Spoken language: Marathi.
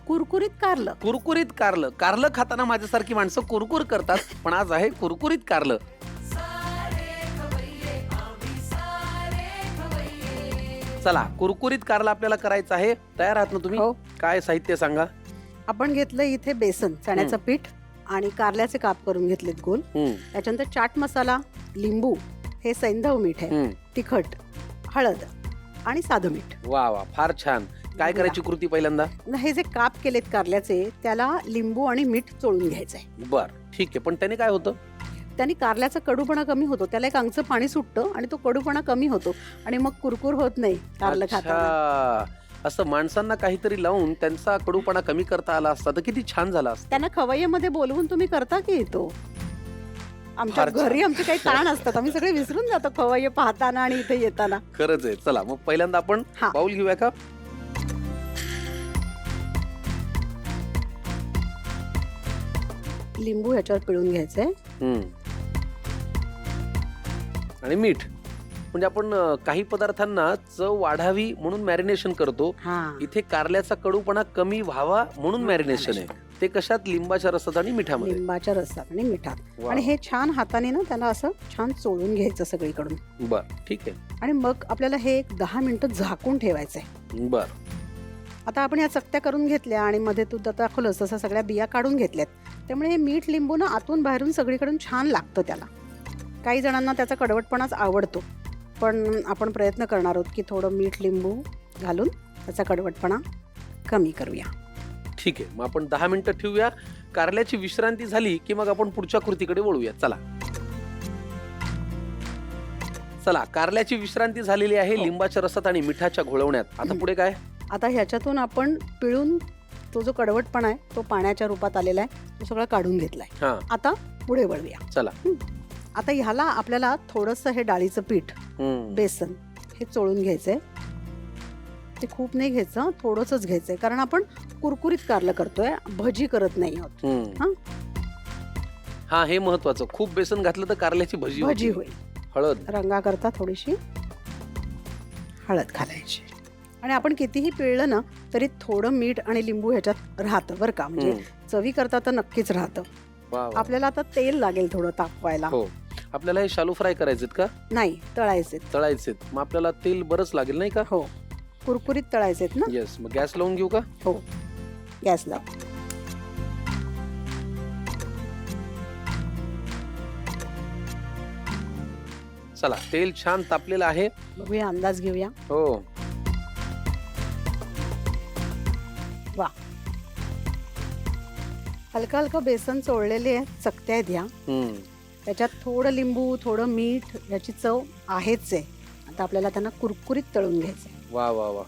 कुरकुरीत कारलं. कुरकुरीत कारलं. कारलं खाताना माझ्यासारखी माणसं कुरकुर करतात, पण आज आहे कुरकुरीत कारलं. चला, कुरकुरीत कारलं आपल्याला करायचं आहे. तयार आहात ना तुम्ही? हो. काय साहित्य सांगा? आपण घेतलं इथे बेसन, चण्याचं पीठ आणि कारल्याचे काप करून घेतलेत गोल. त्याच्यानंतर चाट मसाला, लिंबू, हे सैंधव मीठ आहे, तिखट, हळद आणि साधं मीठ. वा वा, फार छान. काय करायची कृती पहिल्यांदा? हे जे काप केलेत कारल्याचे त्याला लिंबू आणि मीठ चोळून घ्यायचंय. बर, ठीक आहे. पण त्याने काय होतं? त्याने कारल्याचा कडूपणा कमी होतो, त्याला एक अंगचं पाणी सुटतं आणि तो कडूपणा कमी होतो आणि मग कुरकुर होत नाही कारलं खाताना. अच्छा, असं माणसांना काहीतरी लावून त्यांचा कडूपणा कमी करता आला असता तर किती छान झाला असता. त्यांना खवय्यामध्ये बोलवून तुम्ही करता की येतो? आमच्या फार छान. घरी आमचे काही ताण असतात, आम्ही सगळे विसरून जातो खवय्ये पाहताना आणि इथे येताना. खरंच आहे. चला मग पहिल्यांदा आपण हा. बाउल घेऊया का? लिंबू ह्याच्यावर पिळून घ्यायचंय. आणि मीठ. म्हणजे आपण काही पदार्थांना चव वाढावी म्हणून मॅरिनेशन करतो. इथे कारल्याचा कडूपणा कमी व्हावा म्हणून मॅरिनेशन आहे. ते कशात? लिंबाच्या रसात आणि मिठामध्ये. लिंबाच्या रसात आणि मिठात. वा. आणि हे छान हाताने ना त्याला असं छान चोळून घ्यायचं सगळीकडून. बर, ठीक आहे. आणि मग आपल्याला हे एक 10 मिनिटं झाकून ठेवायचंय. बर. आता आपण या चकत्या करून घेतल्या आणि मध्ये तू दाखवलंस तसं सगळ्या बिया काढून घेतल्यात. त्यामुळे हे मीठ लिंबू ना आतून बाहेरून सगळीकडून छान लागतं त्याला. काही जणांना त्याचा कडवटपणाच आवडतो, पण आपण प्रयत्न करणार आहोत की थोडं मीठ लिंबू घालून त्याचा कडवटपणा कमी करूया. ठीक आहे, मग आपण 10 मिनिटं ठेवूया. कारल्याची विश्रांती झाली की मग आपण पुढच्या कृतीकडे वळूया. चला चला, कारल्याची विश्रांती झालेली आहे लिंबाच्या रसात आणि मिठाच्या घोळवण्यात. आता पुढे काय? आता ह्याच्यातून आपण पिळून तो जो कडवटपणा आहे तो पाण्याच्या रूपात आलेला आहे, तो सगळा काढून घेतलाय. हा, आता पुढे वळूया. चला. आता ह्याला आपल्याला थोडंसं हे डाळीचं पीठ, बेसन हे चोळून घ्यायचंय. ते खूप नाही घ्यायचं, थोडंसंच घ्यायचंय, कारण आपण कुरकुरीत कारलं करतोय, भजी करत नाही आहोत. हा, हे महत्वाचं. खूप बेसन घातलं तर कारल्याची भजी भजी होती. होईल. हळद रंगाकरता थोडीशी हळद घालायची. आणि आपण कितीही पिळलं ना तरी थोडं मीठ आणि लिंबू ह्याच्यात राहतं बरं का, म्हणजे चवी करता तर नक्कीच राहतं. वा वा. आपल्याला आता तेल लागेल थोडं तापवायला. हो, आपल्याला हे शालू फ्राय करायचेत का? नाही, तळायचे. तळायचेत. मग आपल्याला तेल बरंच लागेल नाही का? हो, कुरकुरीत तळायचेत ना. येस. मग गॅस लावून घेऊ का? हो, गॅस लाव. चला, तेल छान तापलेलं आहे. बघूया, अंदाज घेऊया. हो, वा, हलका हलका बेसन चोळलेले आहे, चकत्या आहेत ह्या. त्याच्यात थोडं लिंबू, थोडं मीठ, याची चव आहेच आहे. आता आपल्याला त्यांना कुरकुरीत तळून घ्यायचंय. वा वा वा.